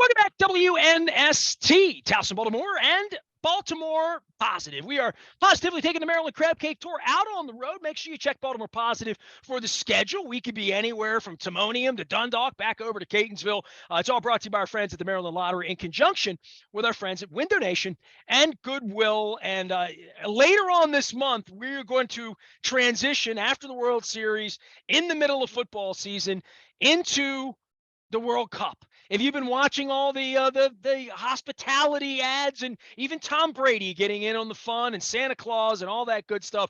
Welcome back, WNST, Towson, Baltimore, and Baltimore Positive. We are positively taking the Maryland Crab Cake Tour out on the road. Make sure you check Baltimore Positive for the schedule. We could be anywhere from Timonium to Dundalk, back over to Catonsville. It's all brought to you by our friends at the Maryland Lottery in conjunction with our friends at Win Donation and Goodwill. And later on this month, we're going to transition after the World Series in the middle of football season into the World Cup. If you've been watching all the hospitality ads and even Tom Brady getting in on the fun and Santa Claus and all that good stuff,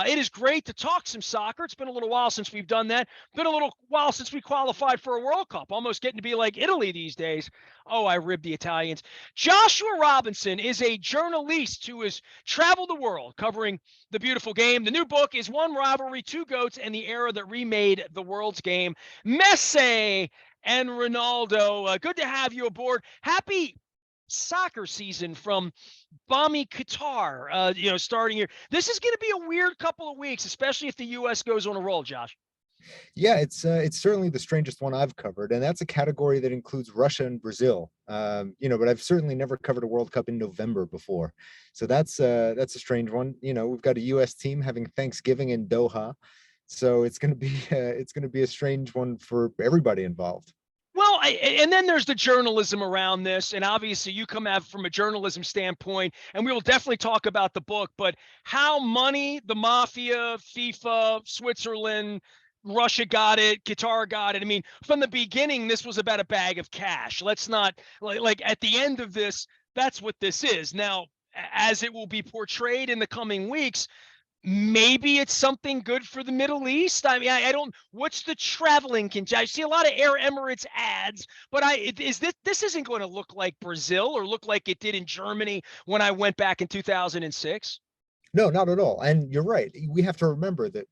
it is great to talk some soccer. It's been a little while since we've done that. Been a little while since we qualified for a World Cup, almost getting to be like Italy these days. Oh, I ribbed the Italians. Joshua Robinson is a journalist who has traveled the world covering the beautiful game. The new book is One Rivalry, Two Goats, and the Era That Remade the World's Game. Messi and Ronaldo, good to have you aboard. Happy soccer season from balmy Qatar, starting here. This is going to be a weird couple of weeks, especially if the U.S. goes on a roll, Josh. Yeah, it's certainly the strangest one I've covered, and that's a category that includes Russia and Brazil. But I've certainly never covered a World Cup in November before, so that's a strange one. We've got a U.S. team having Thanksgiving in Doha, so it's going to be a strange one for everybody involved. Well, and then there's the journalism around this, and obviously you come at from a journalism standpoint, and we will definitely talk about the book, but how money, the mafia, FIFA, Switzerland, Russia got it, Qatar got it. I mean, from the beginning, this was about a bag of cash. Let's not, like at the end of this, that's what this is. Now, as it will be portrayed in the coming weeks, maybe it's something good for the Middle East. I mean, I don't. What's the traveling I see a lot of Air Emirates ads, but this isn't going to look like Brazil or look like it did in Germany when I went back in 2006. No, not at all. And you're right. We have to remember that,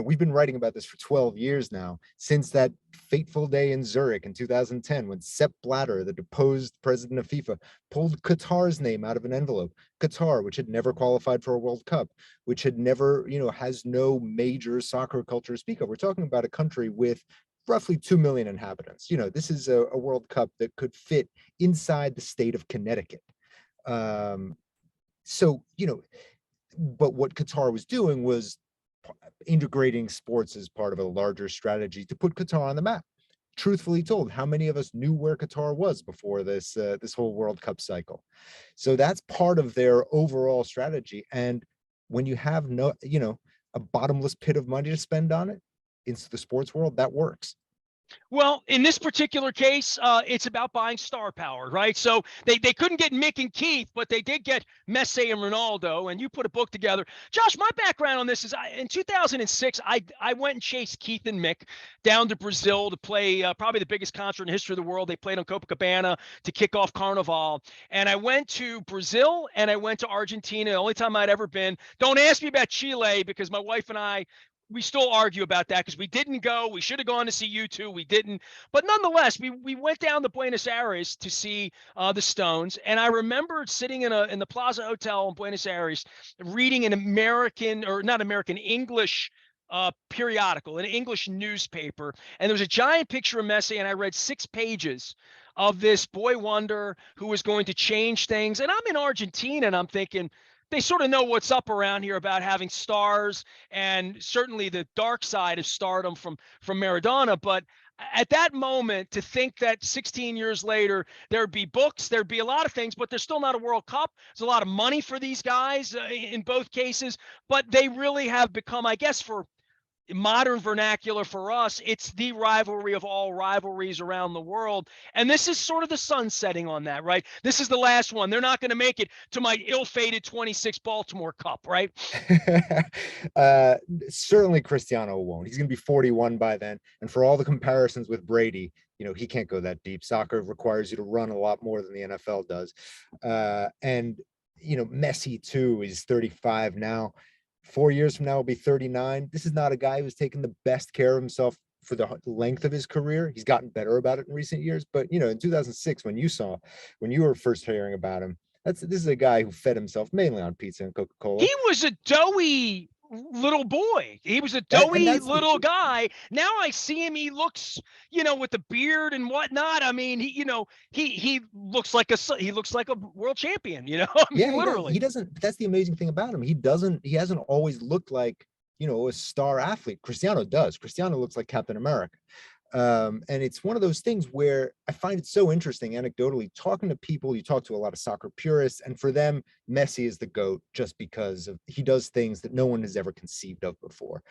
we've been writing about this for 12 years now, since that fateful day in Zurich in 2010, when Sepp Blatter, the deposed president of FIFA, pulled Qatar's name out of an envelope. Qatar, which had never qualified for a World Cup, which had never, has no major soccer culture to speak of. We're talking about a country with roughly 2 million inhabitants. This is a World Cup that could fit inside the state of Connecticut. But what Qatar was doing was integrating sports as part of a larger strategy to put Qatar on the map. Truthfully told, how many of us knew where Qatar was before this whole World Cup cycle? So that's part of their overall strategy. And when you have a bottomless pit of money to spend on it into the sports world, that works. Well, in this particular case, it's about buying star power, right? So they couldn't get Mick and Keith, but they did get Messi and Ronaldo, and you put a book together. Josh, my background on this is in 2006, I went and chased Keith and Mick down to Brazil to play probably the biggest concert in the history of the world. They played on Copacabana to kick off Carnival. And I went to Brazil and I went to Argentina, the only time I'd ever been. Don't ask me about Chile because my wife and we still argue about that because we didn't go. We should have gone to see you two. We didn't. But nonetheless, we went down to Buenos Aires to see the Stones. And I remember sitting in the Plaza Hotel in Buenos Aires reading an English periodical, an English newspaper. And there was a giant picture of Messi, and I read 6 pages of this boy wonder who was going to change things. And I'm in Argentina, and I'm thinking, they sort of know what's up around here about having stars and certainly the dark side of stardom from Maradona. But at that moment, to think that 16 years later, there'd be books, there'd be a lot of things, but there's still not a World Cup. There's a lot of money for these guys in both cases, but they really have become, I guess, for modern vernacular for us, it's the rivalry of all rivalries around the world. And this is sort of the sun setting on that, right? This is the last one. They're not going to make it to my ill-fated 26 Baltimore Cup, right? Certainly Cristiano won't. He's going to be 41 by then. And for all the comparisons with Brady, he can't go that deep. Soccer requires you to run a lot more than the NFL does. Messi too is 35 now. 4 years from now will be 39. This is not a guy who's taken the best care of himself for the length of his career. He's gotten better about it in recent years. But, in 2006, when you were first hearing about him, this is a guy who fed himself mainly on pizza and Coca-Cola. He was a doughy little boy. He was a And doughy that's the little guy. Now I see him. He looks, with the beard and whatnot. I mean, he looks like a world champion. I Yeah, mean, he does. literally. He doesn't. That's the amazing thing about him. He doesn't. He hasn't always looked like a star athlete. Cristiano does. Cristiano looks like Captain America. And it's one of those things where I find it so interesting, anecdotally, talking to people. You talk to a lot of soccer purists, and for them, Messi is the GOAT just because he does things that no one has ever conceived of before.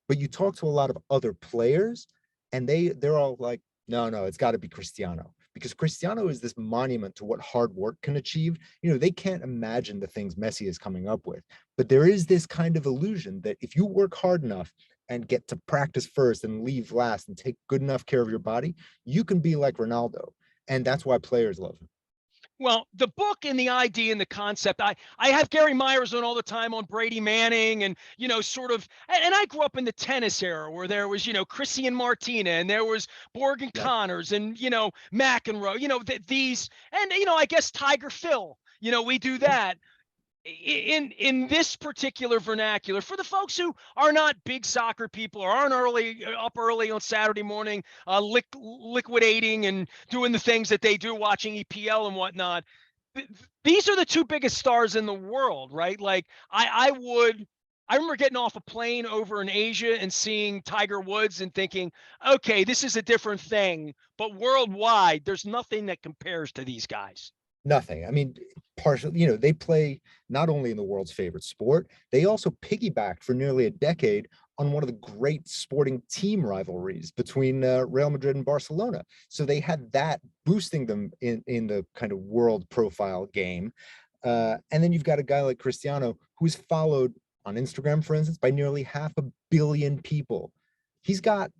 But you talk to a lot of other players, and they're all like, no, it's got to be Cristiano, because Cristiano is this monument to what hard work can achieve. They can't imagine the things Messi is coming up with, but there is this kind of illusion that if you work hard enough and get to practice first and leave last and take good enough care of your body, you can be like Ronaldo. And that's why players love him. Well, the book and the idea and the concept, I have Gary Myers on all the time on Brady Manning and, sort of, and I grew up in the tennis era where there was, Christian Martina and there was Morgan Yep. Connors and, McEnroe, these, and, I guess Tiger Phil, we do Yep. that. In this particular vernacular, for the folks who are not big soccer people or aren't up early on Saturday morning, liquidating and doing the things that they do, watching EPL and whatnot, these are the two biggest stars in the world, right? Like I remember getting off a plane over in Asia and seeing Tiger Woods and thinking, okay, this is a different thing, but worldwide, there's nothing that compares to these guys. Nothing. I mean, partially, they play not only in the world's favorite sport, they also piggybacked for nearly a decade on one of the great sporting team rivalries between Real Madrid and Barcelona. So they had that boosting them in the kind of world profile game. And then you've got a guy like Cristiano, who's followed on Instagram, for instance, by nearly 500,000,000 people. He's got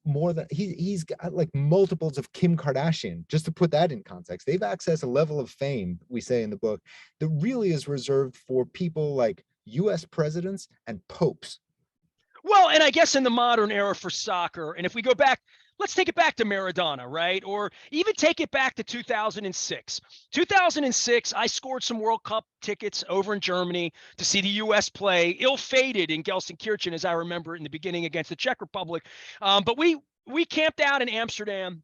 more than he's got like multiples of Kim Kardashian. Just to put that in context, they've accessed a level of fame, we say in the book, that really is reserved for people like US presidents and popes. Well, and I guess in the modern era for soccer, and if we go back, let's take it back to Maradona, right? Or even take it back to 2006. 2006, I scored some World Cup tickets over in Germany to see the U.S. play, ill-fated in Gelsenkirchen, as I remember in the beginning against the Czech Republic. But we camped out in Amsterdam.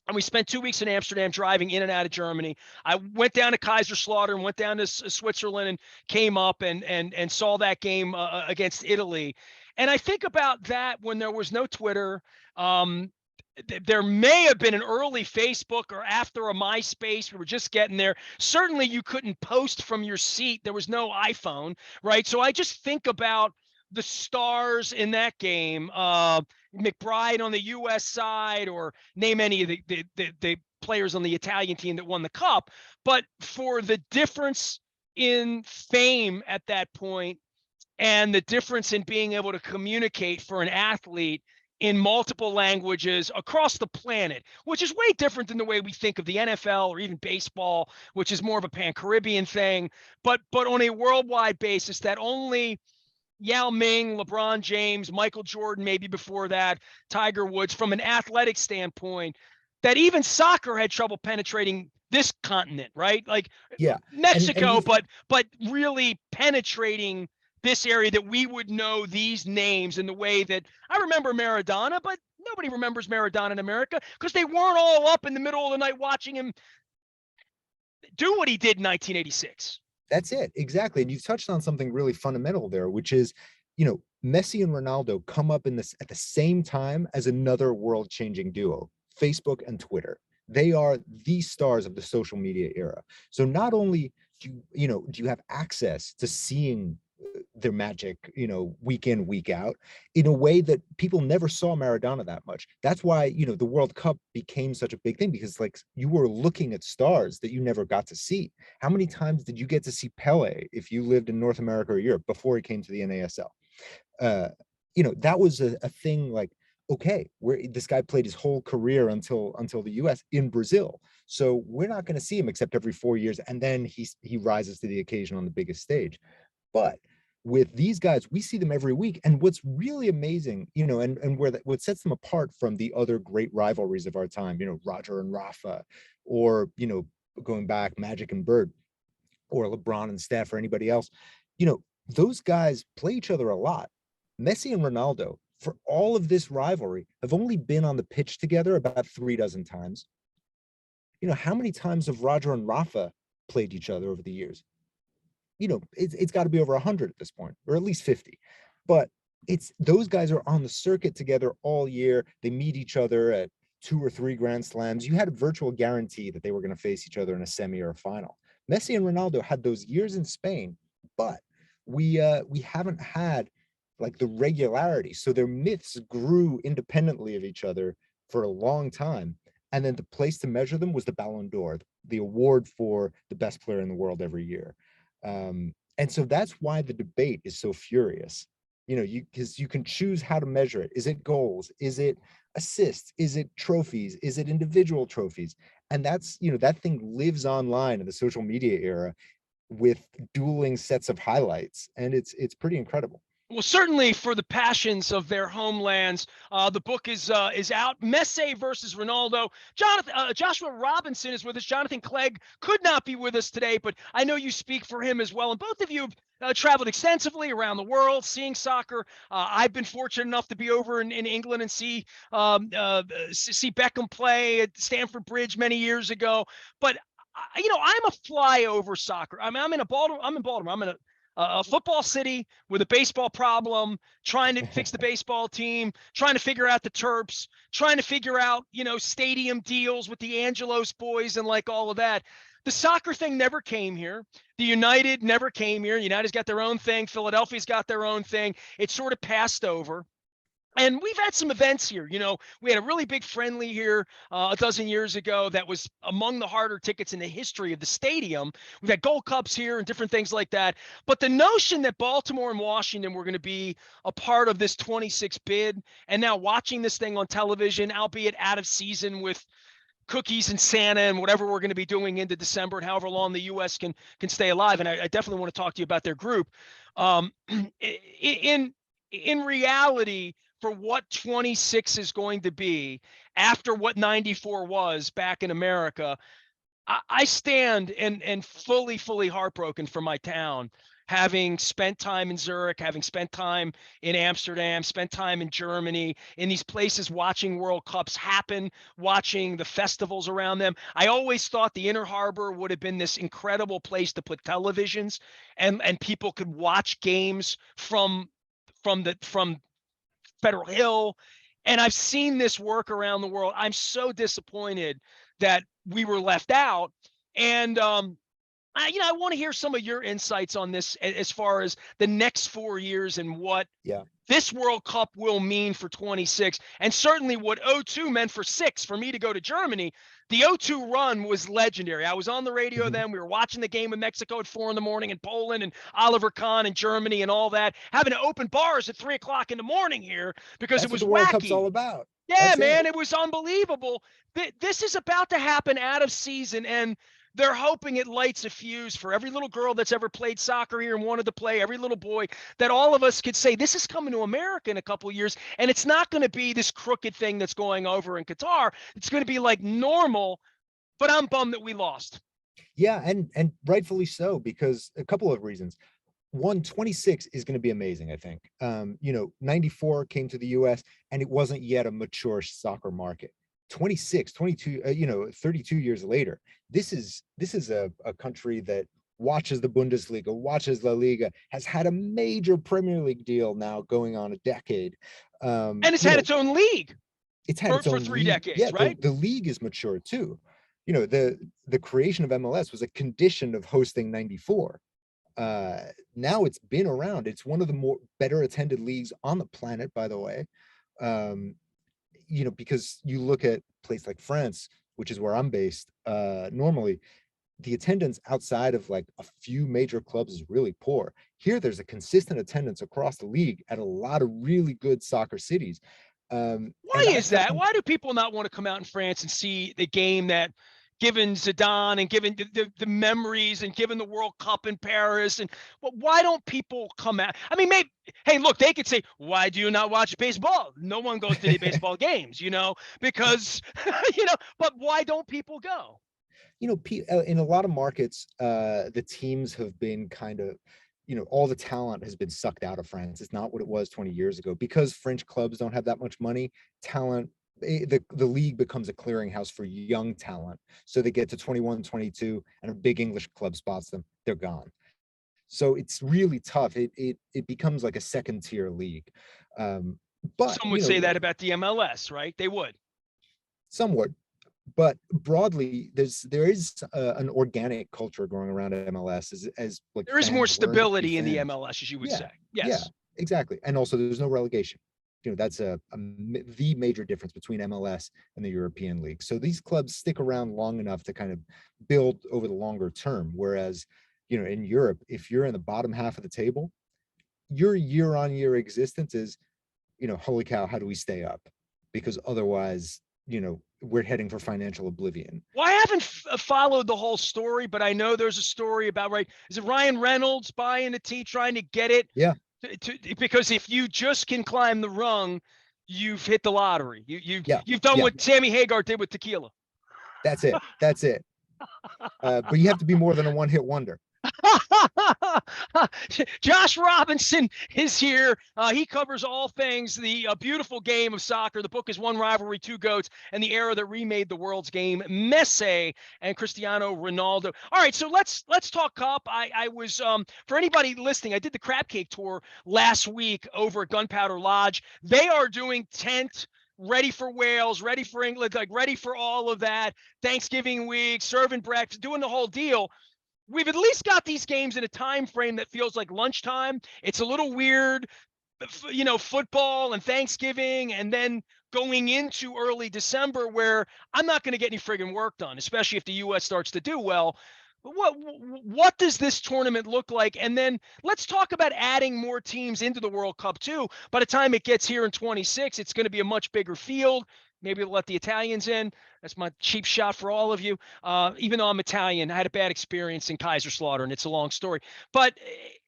And we spent 2 weeks in Amsterdam driving in and out of Germany. I went down to Kaiserslautern and went down to Switzerland and came up and saw that game against Italy. And I think about that when there was no Twitter. There may have been an early Facebook or after a MySpace. We were just getting there. Certainly you couldn't post from your seat. There was no iPhone, right? So I just think about the stars in that game. McBride on the U.S. side, or name any of the players on the Italian team that won the cup. But for the difference in fame at that point and the difference in being able to communicate for an athlete in multiple languages across the planet, which is way different than the way we think of the NFL or even baseball, which is more of a pan-Caribbean thing. But on a worldwide basis, that only Yao Ming, LeBron James, Michael Jordan, maybe before that, Tiger Woods, from an athletic standpoint, that even soccer had trouble penetrating this continent, right? Like Yeah. And Mexico, you but really penetrating this area that we would know these names in the way that I remember Maradona, but nobody remembers Maradona in America because they weren't all up in the middle of the night watching him do what he did in 1986. That's it. Exactly. And you've touched on something really fundamental there, which is, Messi and Ronaldo come up in this at the same time as another world-changing duo, Facebook and Twitter. They are the stars of the social media era. So not only do you have access to seeing their magic, week in, week out, in a way that people never saw Maradona that much. That's why, the World Cup became such a big thing, because like you were looking at stars that you never got to see. How many times did you get to see Pele if you lived in North America or Europe before he came to the NASL? That was a thing like, okay, where this guy played his whole career until the US in Brazil. So we're not going to see him except every 4 years. And then he rises to the occasion on the biggest stage. But with these guys, we see them every week. And what's really amazing, and what sets them apart from the other great rivalries of our time, Roger and Rafa, or, going back, Magic and Bird, or LeBron and Steph, or anybody else, those guys play each other a lot. Messi and Ronaldo, for all of this rivalry, have only been on the pitch together about 3 dozen times. How many times have Roger and Rafa played each other over the years? It's got to be over 100 at this point, or at least 50. But it's those guys are on the circuit together all year. They meet each other at 2 or 3 Grand Slams. You had a virtual guarantee that they were going to face each other in a semi or a final. Messi and Ronaldo had those years in Spain, but we haven't had like the regularity. So their myths grew independently of each other for a long time. And then the place to measure them was the Ballon d'Or, the award for the best player in the world every year. And so that's why the debate is so furious. Because you can choose how to measure it. Is it goals? Is it assists? Is it trophies? Is it individual trophies? And that thing lives online in the social media era with dueling sets of highlights, and it's pretty incredible. Well, certainly for the passions of their homelands, the book is out. Messi versus Ronaldo. Joshua Robinson is with us. Jonathan Clegg could not be with us today, but I know you speak for him as well. And both of you have traveled extensively around the world, seeing soccer. I've been fortunate enough to be over in England and see Beckham play at Stamford Bridge many years ago. But I'm a flyover soccer. I'm in Baltimore. I'm in a football city with a baseball problem, trying to fix the baseball team, trying to figure out the Terps, trying to figure out, stadium deals with the Angelos boys and like all of that. The soccer thing never came here. The United never came here. United's got their own thing. Philadelphia's got their own thing. It sort of passed over. And we've had some events here. We had a really big friendly here a dozen years ago that was among the harder tickets in the history of the stadium. We've had Gold Cups here and different things like that. But the notion that Baltimore and Washington were going to be a part of this 26 bid, and now watching this thing on television, albeit out of season with cookies and Santa and whatever we're going to be doing into December and however long the U.S. can stay alive. And I definitely want to talk to you about their group. In reality, for what 26 is going to be after what 94 was back in America, I stand and fully heartbroken for my town, having spent time in Zurich, having spent time in Amsterdam, spent time in Germany, in these places watching World Cups happen, watching the festivals around them. I always thought the Inner Harbor would have been this incredible place to put televisions and people could watch games from Federal Hill. And I've seen this work around the world. I'm so disappointed that we were left out. And I want to hear some of your insights on this as far as the next 4 years and what this World Cup will mean for 26, and certainly what 02 meant for 6 for me to go to Germany. The 02 run was legendary. I was on the radio then. We were watching the game in Mexico at 4 a.m. in Poland, and Oliver Kahn in Germany and all that, having to open bars at 3 o'clock in the morning here because That's it was what the World wacky. Cup's all about. Yeah, man, it was unbelievable. This is about to happen out of season, and they're hoping it lights a fuse for every little girl that's ever played soccer here and wanted to play, every little boy, that all of us could say, this is coming to America in a couple of years, and it's not going to be this crooked thing that's going over in Qatar. It's going to be like normal, but I'm bummed that we lost. Yeah, and rightfully so, because a couple of reasons. One, 26 is going to be amazing, I think. 94 came to the US and it wasn't yet a mature soccer market. 26, 22, 32 years later, this is a country that watches the Bundesliga, watches La Liga, has had a major Premier League deal now going on a decade. And it's had its own league. It's had its own for 3 league. decades, right? The league is mature too. The creation of MLS was a condition of hosting 94. Now it's been around. It's one of the better attended leagues on the planet, by the way. Because you look at a place like France, which is where I'm based, normally the attendance outside of like a few major clubs is really poor. Here, there's a consistent attendance across the league at a lot of really good soccer cities. Why is that? Why do people not want to come out in France and see the game that, given Zidane and given the memories and given the World Cup in Paris, and why don't people come out? I mean, maybe, hey, look, they could say, why do you not watch baseball? No one goes to the baseball games, because, but why don't people go? In a lot of markets, the teams have been kind of, all the talent has been sucked out of France. It's not what it was 20 years ago because French clubs don't have that much money. Talent, the league becomes a clearinghouse for young talent. So they get to 21, 22, and a big English club spots them. They're gone. So it's really tough. It becomes like a second tier league. But Some would say that about the MLS, right? They would. Somewhat, but broadly, there is an organic culture going around at MLS as like there is more fans learn to be stability in the fans. MLS, as you would Yeah, say. yeah, Yes. exactly. And also, there's no relegation. That's the major difference between MLS and the European League. So these clubs stick around long enough to kind of build over the longer term. Whereas, in Europe, if you're in the bottom half of the table, your year-on-year existence is, holy cow, how do we stay up? Because otherwise, we're heading for financial oblivion. Well, I haven't followed the whole story, but I know there's a story about, right? Is it Ryan Reynolds buying the team, trying to get it? Yeah. Because if you just can climb the rung, you've hit the lottery. You've done yeah. what Sammy Hagar did with tequila. That's it. But you have to be more than a one-hit wonder. Josh Robinson is here. He covers all things the beautiful game of soccer. The book is One Rivalry, Two Goats, and the era that remade the world's game. Messi and Cristiano Ronaldo. All right, so let's talk Cup. I was for anybody listening, I did the crab cake tour last week over at Gunpowder Lodge. They are doing tent. Ready for Wales, ready for England, like ready for all of that. Thanksgiving week, serving breakfast, doing the whole deal. We've at least got these games in a time frame that feels like lunchtime. It's a little weird, football and Thanksgiving, and then going into early December where I'm not going to get any friggin' work done, especially if the U.S. starts to do well. What does this tournament look like? And then let's talk about adding more teams into the World Cup too. By the time it gets here in 26, it's going to be a much bigger field. Maybe they'll let the Italians in. That's my cheap shot for all of you. Even though I'm Italian, I had a bad experience in Kaiserslautern, and it's a long story. But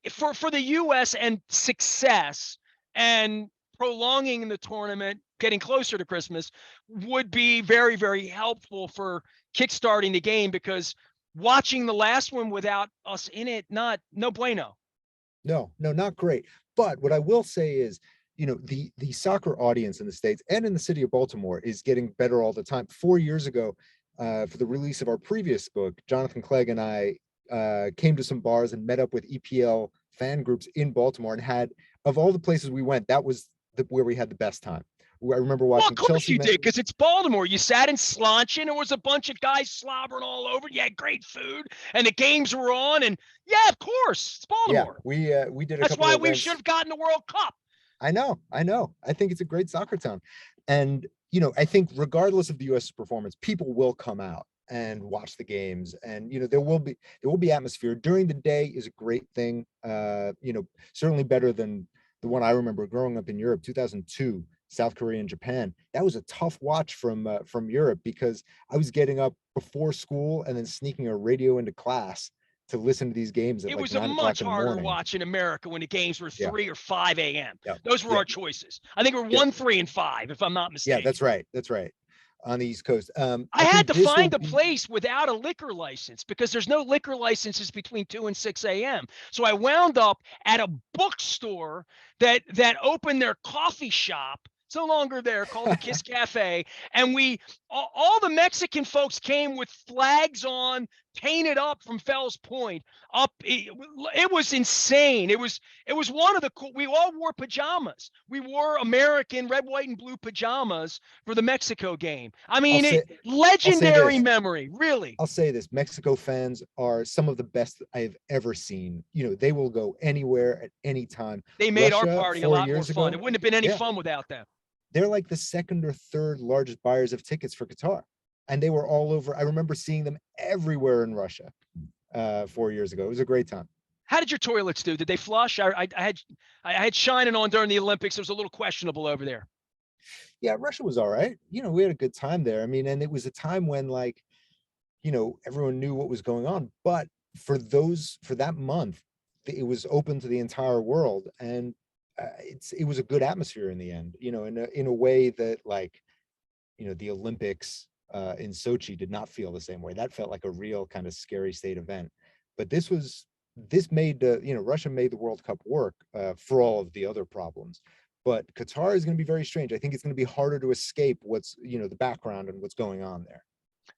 for the U.S. and success and prolonging the tournament, getting closer to Christmas, would be very, very helpful for kickstarting the game, because watching the last one without us in it, no bueno. No, not great. But what I will say is, the soccer audience in the States and in the city of Baltimore is getting better all the time. 4 years ago, for the release of our previous book, Jonathan Clegg and I came to some bars and met up with EPL fan groups in Baltimore and had, of all the places we went, that was where we had the best time. I remember watching Well, of course Chelsea. you did, because it's Baltimore. You sat in Slancha, and there was a bunch of guys slobbering all over. You had great food, and the games were on. And yeah, of course, it's Baltimore. Yeah, we did a That's couple why of we events. should have gotten the World Cup. I know. I think it's a great soccer town. And, I think regardless of the U.S. performance, people will come out and watch the games. And, there will be atmosphere. During the day is a great thing. Certainly better than the one I remember growing up in Europe, 2002, South Korea and Japan. That was a tough watch from Europe, because I was getting up before school and then sneaking a radio into class to listen to these games at It like was a 9 o'clock much in the harder morning. watch in America when the games were 3 or 5 a.m. Yeah. Those were our choices. I think we're 1, 3, and 5, if I'm not mistaken. Yeah, that's right. On the East Coast. I had to find a place without a liquor license, because there's no liquor licenses between 2 and 6 a.m. So I wound up at a bookstore that opened their coffee shop. It's no longer there, called the Kiss Cafe. And all the Mexican folks came with flags on, painted up from Fells Point up. It was insane. It was one of the cool. We all wore pajamas. We wore American red, white, and blue pajamas for the Mexico game. I mean, legendary memory, really. I'll say this: Mexico fans are some of the best I have ever seen. They will go anywhere at any time. They made our party a lot more fun. It wouldn't have been any fun without them. They're like the second or third largest buyers of tickets for Qatar, and they were all over. I remember seeing them everywhere in Russia 4 years ago. It was a great time. How did your toilets do? Did they flush? I had shining on during the Olympics. It was a little questionable over there. Yeah, Russia was all right. We had a good time there. I mean, and it was a time when, like, everyone knew what was going on. But for that month, it was open to the entire world, and it was a good atmosphere in the end. In a way that, like, the Olympics in Sochi did not feel the same way. That felt like a real kind of scary state event. But this was this made Russia made the World Cup work for all of the other problems. But Qatar is going to be very strange. I think it's going to be harder to escape what's the background and what's going on there.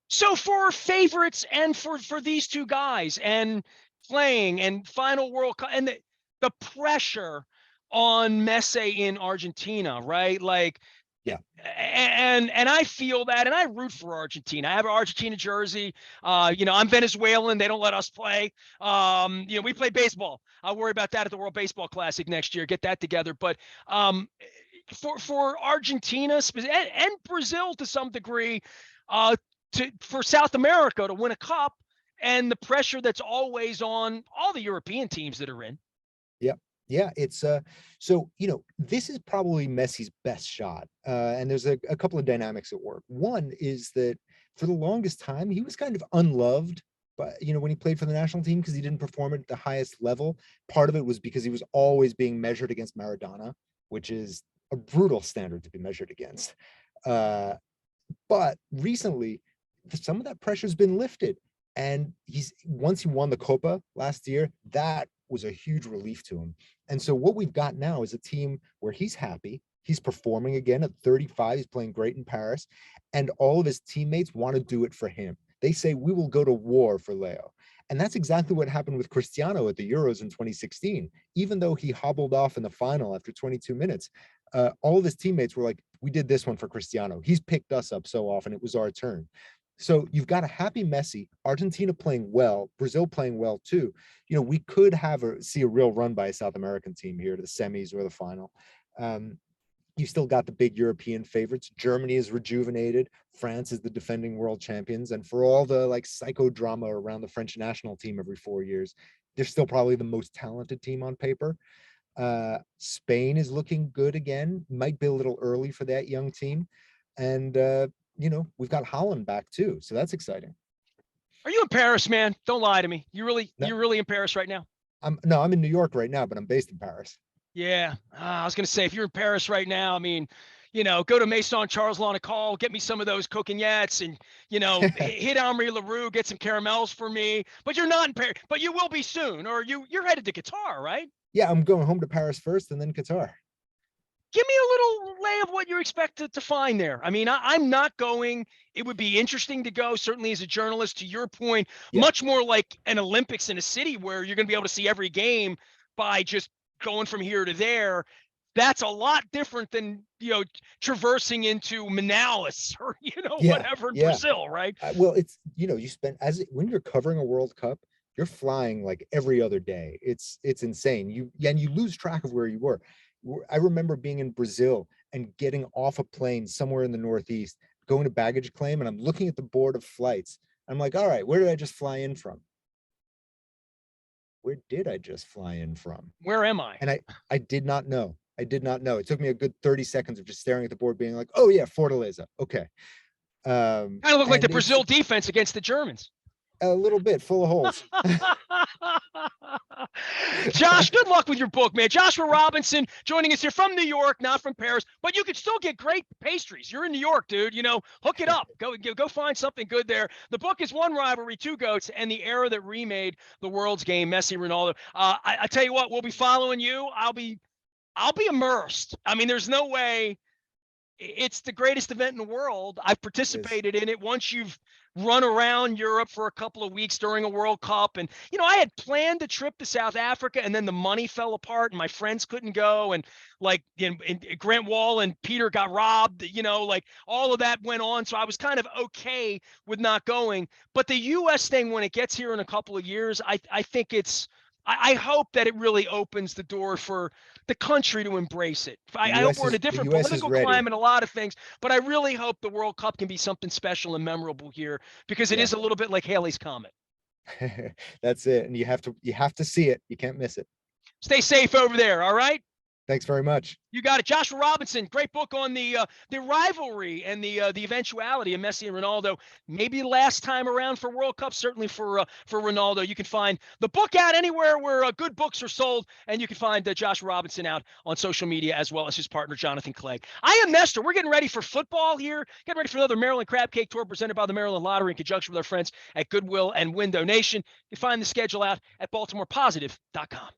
So for favorites and for these two guys and playing and final World Cup and the pressure on Messi in Argentina, right? Like, Yeah. And I feel that, and I root for Argentina. I have an Argentina jersey. I'm Venezuelan. They don't let us play. We play baseball. I'll worry about that at the World Baseball Classic next year. Get that together. But for Argentina and Brazil to some degree, for South America to win a cup, and the pressure that's always on all the European teams that are in. Yeah. Yeah, it's this is probably Messi's best shot. And there's a couple of dynamics at work. One is that for the longest time, he was kind of unloved, but when he played for the national team because he didn't perform at the highest level. Part of it was because he was always being measured against Maradona, which is a brutal standard to be measured against. But recently, some of that pressure's been lifted. And once he won the Copa last year, that was a huge relief to him. And so what we've got now is a team where he's happy. He's performing again at 35. He's playing great in Paris. And all of his teammates want to do it for him. They say, we will go to war for Leo. And that's exactly what happened with Cristiano at the Euros in 2016. Even though he hobbled off in the final after 22 minutes, all of his teammates were like, we did this one for Cristiano. He's picked us up so often. It was our turn. So you've got a happy Messi, Argentina playing well, Brazil playing well too. We could see a real run by a South American team here to the semis or the final. You still got the big European favorites. Germany is rejuvenated. France is the defending world champions. And for all the psychodrama around the French national team every 4 years, they're still probably the most talented team on paper. Spain is looking good again. Might be a little early for that young team. And we've got Holland back too, so that's exciting. Are you in Paris, man? Don't lie to me. You're No. really in Paris right now? I'm in New York right now, but I'm based in Paris. Yeah, I was gonna say, if you're in Paris right now, I mean, go to Maison Charles on a call, get me some of those cocognets, and hit Henri Leroux, get some caramels for me. But you're not in Paris, but you will be soon, or you're headed to Qatar, right? Yeah, I'm going home to Paris first, and then Qatar. Give me a little lay of what you expect to find there. I mean, I'm not going. It would be interesting to go, certainly as a journalist, to your point, much more like an Olympics in a city where you're going to be able to see every game by just going from here to there. That's a lot different than, traversing into Manaus or, whatever in Brazil, right? Well, it's, you spend when you're covering a World Cup, you're flying like every other day. It's insane. You lose track of where you were. I remember being in Brazil and getting off a plane somewhere in the Northeast, going to baggage claim, and I'm looking at the board of flights. I'm like, all right, where did I just fly in from? Where did I just fly in from? Where am I? And I did not know. I did not know. It took me a good 30 seconds of just staring at the board, being like, oh yeah, Fortaleza. Okay. Kind of look like the Brazil defense against the Germans. A little bit full of holes. Josh, good luck with your book, man. Joshua Robinson joining us here from New York, not from Paris, but you can still get great pastries. You're in New York, dude. Hook it up. Go find something good there. The book is One Rivalry, Two Goats, and the Era That Remade the World's Game, Messi Ronaldo. I tell you what, we'll be following you. I'll be immersed. I mean, there's no way. It's the greatest event in the world. I've participated in it. Once you've run around Europe for a couple of weeks during a World Cup. And, I had planned a trip to South Africa, and then the money fell apart and my friends couldn't go. And and Grant Wall and Peter got robbed, all of that went on. So I was kind of okay with not going. But the U.S. thing, when it gets here in a couple of years, I think I hope that it really opens the door for the country to embrace it. I hope we're in a different political climate, a lot of things, but I really hope the World Cup can be something special and memorable here, because it is a little bit like Halley's Comet. That's it. And you have to see it. You can't miss it. Stay safe over there. All right. Thanks very much. You got it. Joshua Robinson, great book on the rivalry and the eventuality of Messi and Ronaldo. Maybe last time around for World Cup, certainly for Ronaldo. You can find the book out anywhere where good books are sold, and you can find Joshua Robinson out on social media as well as his partner Jonathan Clegg. I am Nestor. We're getting ready for football here. Getting ready for another Maryland Crab Cake Tour presented by the Maryland Lottery in conjunction with our friends at Goodwill and Window Nation. You can find the schedule out at BaltimorePositive.com.